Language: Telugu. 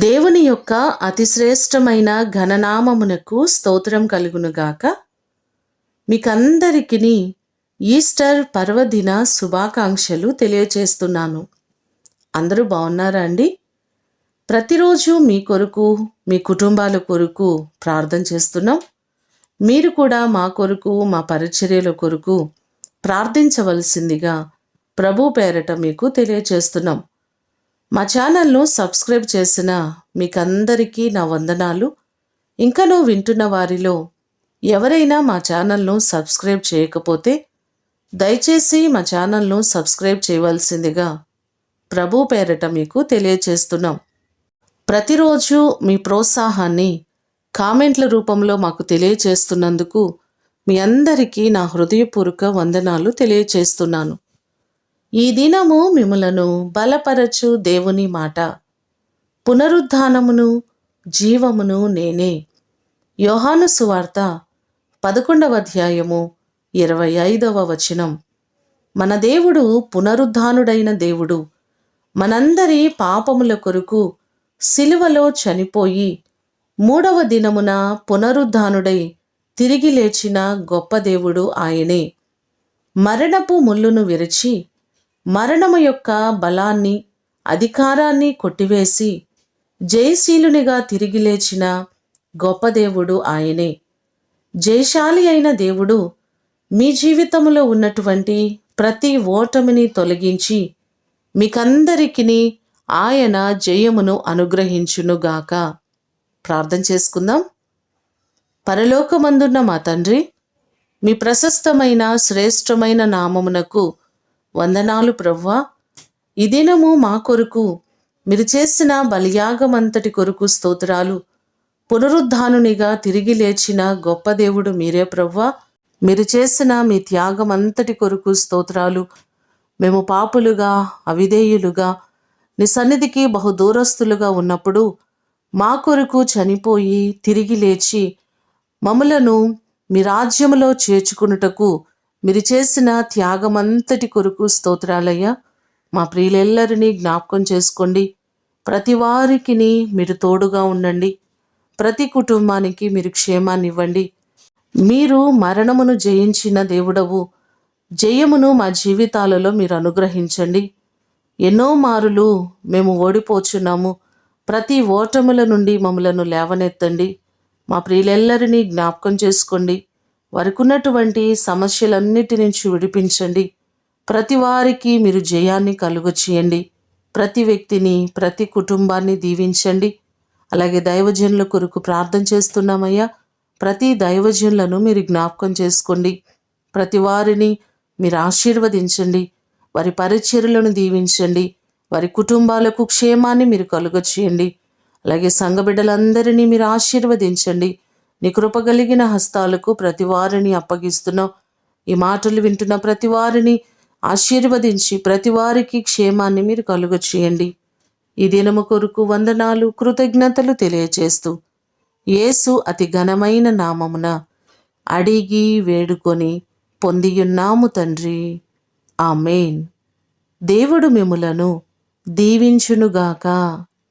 దేవుని యొక్క అతిశ్రేష్టమైన ఘననామమునకు స్తోత్రం కలుగునుగాక. మీకందరికీ ఈస్టర్ పర్వదిన శుభాకాంక్షలు తెలియచేస్తున్నాను. అందరూ బాగున్నారా అండి? ప్రతిరోజు మీ కొరకు, మీ కుటుంబాల కొరకు ప్రార్థన చేస్తున్నాం. మీరు కూడా మా కొరకు, మా పరిచర్యల కొరకు ప్రార్థించవలసిందిగా ప్రభు పేరట మీకు తెలియచేస్తున్నాం. మా ఛానల్ను సబ్స్క్రైబ్ చేసిన మీకందరికీ నా వందనాలు. ఇంకనూ వింటున్న వారిలో ఎవరైనా మా ఛానల్ను సబ్స్క్రైబ్ చేయకపోతే దయచేసి మా ఛానల్ను సబ్స్క్రైబ్ చేయవలసిందిగా ప్రభు పేరట మీకు తెలియచేస్తున్నాం. ప్రతిరోజు మీ ప్రోత్సాహాన్ని కామెంట్ల రూపంలో మాకు తెలియచేస్తున్నందుకు మీ అందరికీ నా హృదయపూర్వక వందనాలు తెలియచేస్తున్నాను. ఈ దినము మిమ్ములను బలపరచు దేవుని మాట, పునరుద్ధానమును జీవమును నేనే. యోహాను సువార్త 11వ అధ్యాయము 25వ వచనం. మన దేవుడు పునరుద్ధానుడైన దేవుడు. మనందరి పాపముల కొరకు సిలువలో చనిపోయి 3వ దినమున పునరుద్ధానుడై తిరిగి లేచిన గొప్ప దేవుడు ఆయనే. మరణపు ముళ్ళును విరిచి మరణము యొక్క బలాన్ని, అధికారాన్ని కొట్టివేసి జయశీలునిగా తిరిగి లేచిన గొప్ప దేవుడు ఆయనే. జయశాలి అయిన దేవుడు మీ జీవితంలో ఉన్నటువంటి ప్రతి ఓటమిని తొలగించి మీకందరికీ ఆయన జయమును అనుగ్రహించునుగాక. ప్రార్థన చేసుకుందాం. పరలోకమందున్న మా తండ్రి, మీ ప్రశస్తమైన శ్రేష్టమైన నామమునకు వందనాలు ప్రభువా. ఈ దినము మా కొరకు మీరు చేసిన బలియాగమంతటి కొరకు స్తోత్రాలు. పునరుద్ధానునిగా తిరిగి లేచిన గొప్ప దేవుడు మీరే ప్రభువా. మీరు చేసిన మీ త్యాగమంతటి కొరకు స్తోత్రాలు. మేము పాపులుగా, అవిధేయులుగా, నీ సన్నిధికి బహుదూరస్తులుగా ఉన్నప్పుడు మా కొరకు చనిపోయి తిరిగి లేచి మమ్ములను మీ రాజ్యములో చేర్చుకున్నటకు మీరు చేసిన త్యాగమంతటి కొరకు స్తోత్రాలయ్యా. మా ప్రియులెల్లరినీ జ్ఞాపకం చేసుకోండి. ప్రతి వారికి మీరు తోడుగా ఉండండి. ప్రతి కుటుంబానికి మీరు క్షేమాన్ని ఇవ్వండి. మీరు మరణమును జయించిన దేవుడవు. జయమును మా జీవితాలలో మీరు అనుగ్రహించండి. ఎన్నో మారులు మేము ఓడిపోచున్నాము. ప్రతి ఓటముల నుండి మమ్మలను లేవనెత్తండి. మా ప్రియులెల్లరినీ జ్ఞాపకం చేసుకోండి. వారికి ఉన్నటువంటి సమస్యలన్నిటి నుంచి విడిపించండి. ప్రతి వారికి మీరు జయాన్ని కలుగచేయండి. ప్రతి వ్యక్తిని, ప్రతి కుటుంబాన్ని దీవించండి. అలాగే దైవజనుల కొరకు ప్రార్థన చేస్తున్నామయ్యా. ప్రతి దైవజనులను మీరు జ్ఞాపకం చేసుకోండి. ప్రతి వారిని మీరు ఆశీర్వదించండి. వారి పరిచర్యలను దీవించండి. వారి కుటుంబాలకు క్షేమాన్ని మీరు కలుగచేయండి. అలాగే సంఘ బిడ్డలందరినీ మీరు ఆశీర్వదించండి. నీ కృప కలిగిన హస్తాలకు ప్రతి వారిని అప్పగిస్తున్నావు. ఈ మాటలు వింటున్న ప్రతి వారిని ఆశీర్వదించి ప్రతి వారికి క్షేమాన్ని మీరు కలుగచేయండి. ఈ దినము కొరకు వందనాలు, కృతజ్ఞతలు తెలియచేస్తూ యేసు అతి ఘనమైన నామమున అడిగి వేడుకొని పొందియున్నాము తండ్రి. ఆమేన్. దేవుడు మిమ్ములను దీవించునుగాక.